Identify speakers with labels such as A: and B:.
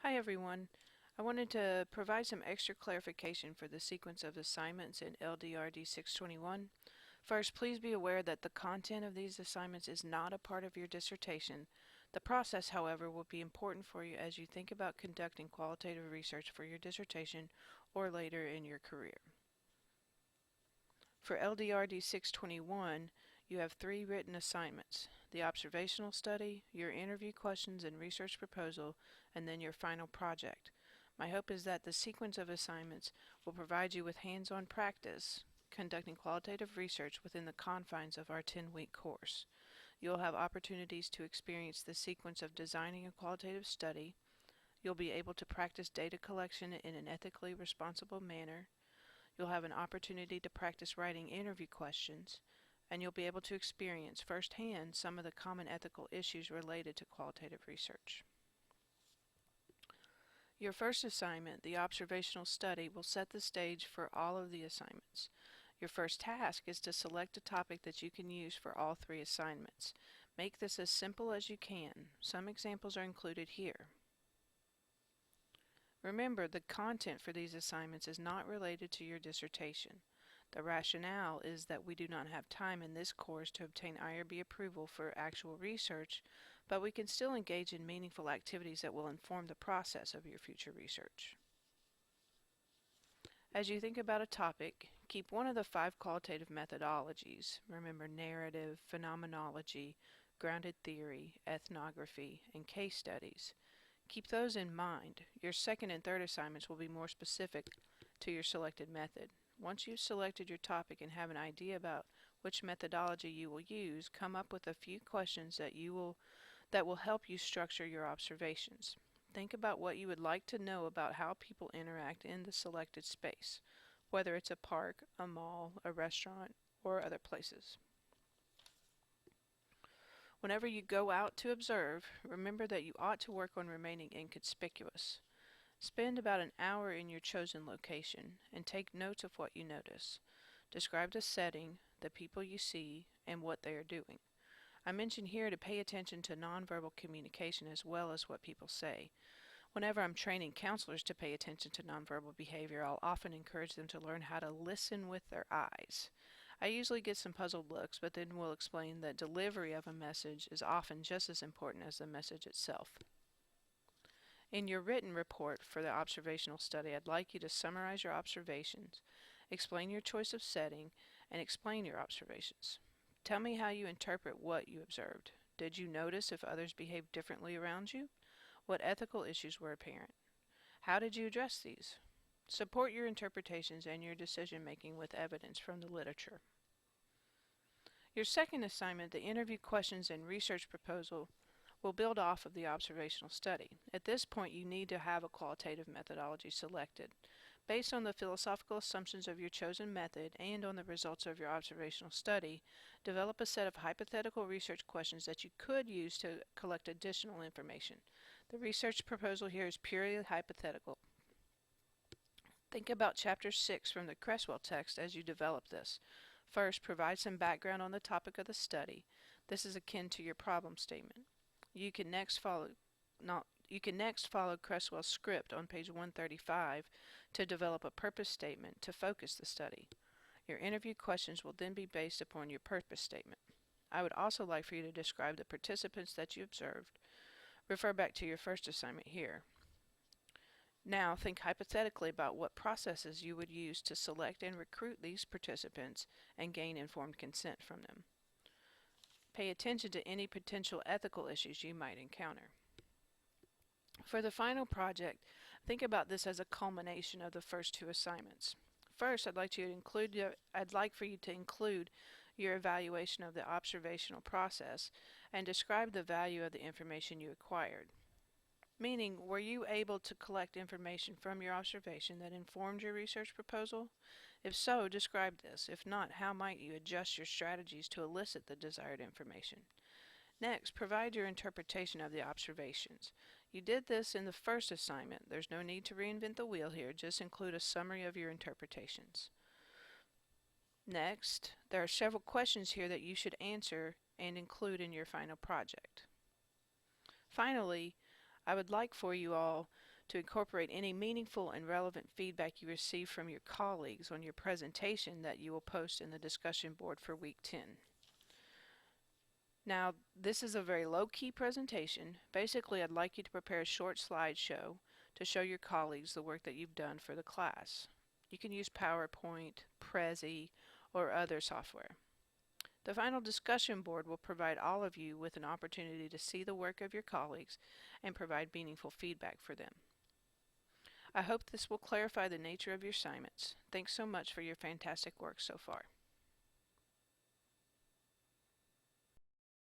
A: Hi everyone. I wanted to provide some extra clarification for the sequence of assignments in LDRD 621. First, please be aware that the content of these assignments is not a part of your dissertation. The process, however, will be important for you as you think about conducting qualitative research for your dissertation or later in your career. For LDRD 621, you have 3 written assignments: the observational study, your interview questions and research proposal, and then your final project. My hope is that the sequence of assignments will provide you with hands-on practice conducting qualitative research within the confines of our 10-week course. You'll have opportunities to experience the sequence of designing a qualitative study. You'll be able to practice data collection in an ethically responsible manner. You'll have an opportunity to practice writing interview questions, and you'll be able to experience firsthand some of the common ethical issues related to qualitative research. Your first assignment, the observational study, will set the stage for all of the assignments. Your first task is to select a topic that you can use for all 3 assignments. Make this as simple as you can. Some examples are included here. Remember, the content for these assignments is not related to your dissertation. The rationale is that we do not have time in this course to obtain IRB approval for actual research, but we can still engage in meaningful activities that will inform the process of your future research. As you think about a topic, keep one of the 5 qualitative methodologies. Remember narrative, phenomenology, grounded theory, ethnography, and case studies. Keep those in mind. Your second and third assignments will be more specific to your selected method. Once you've selected your topic and have an idea about which methodology you will use, come up with a few questions that will help you structure your observations. Think about what you would like to know about how people interact in the selected space, whether it's a park, a mall, a restaurant, or other places. Whenever you go out to observe, remember that you ought to work on remaining inconspicuous. Spend about an hour in your chosen location and take notes of what you notice. Describe the setting, the people you see, and what they are doing. I mention here to pay attention to nonverbal communication as well as what people say. Whenever I'm training counselors to pay attention to nonverbal behavior, I'll often encourage them to learn how to listen with their eyes. I usually get some puzzled looks, but then we'll explain that delivery of a message is often just as important as the message itself. In your written report for the observational study, I'd like you to summarize your observations, explain your choice of setting, and explain your observations. Tell me how you interpret what you observed. Did you notice if others behaved differently around you? What ethical issues were apparent? How did you address these? Support your interpretations and your decision-making with evidence from the literature. Your second assignment, the interview questions and research proposal, will build off of the observational study. At this point, you need to have a qualitative methodology selected. Based on the philosophical assumptions of your chosen method and on the results of your observational study, develop a set of hypothetical research questions that you could use to collect additional information. The research proposal here is purely hypothetical. Think about Chapter 6 from the Cresswell text as you develop this. First, provide some background on the topic of the study. This is akin to your problem statement. You can next follow Cresswell's script on page 135 to develop a purpose statement to focus the study. Your interview questions will then be based upon your purpose statement. I would also like for you to describe the participants that you observed. Refer back to your first assignment here. Now think hypothetically about what processes you would use to select and recruit these participants and gain informed consent from them. Pay attention to any potential ethical issues you might encounter. For the final project, think about this as a culmination of the first 2 assignments. First, I'd like for you to include your evaluation of the observational process and describe the value of the information you acquired. Meaning, were you able to collect information from your observation that informed your research proposal? If so, describe this. If not, how might you adjust your strategies to elicit the desired information? Next, provide your interpretation of the observations. You did this in the first assignment. There's no need to reinvent the wheel here. Just include a summary of your interpretations. Next, there are several questions here that you should answer and include in your final project. Finally, I would like for you all to incorporate any meaningful and relevant feedback you receive from your colleagues on your presentation that you will post in the discussion board for week 10. Now, this is a very low-key presentation. Basically, I'd like you to prepare a short slideshow to show your colleagues the work that you've done for the class. You can use PowerPoint, Prezi, or other software. The final discussion board will provide all of you with an opportunity to see the work of your colleagues and provide meaningful feedback for them. I hope this will clarify the nature of your assignments. Thanks so much for your fantastic work so far.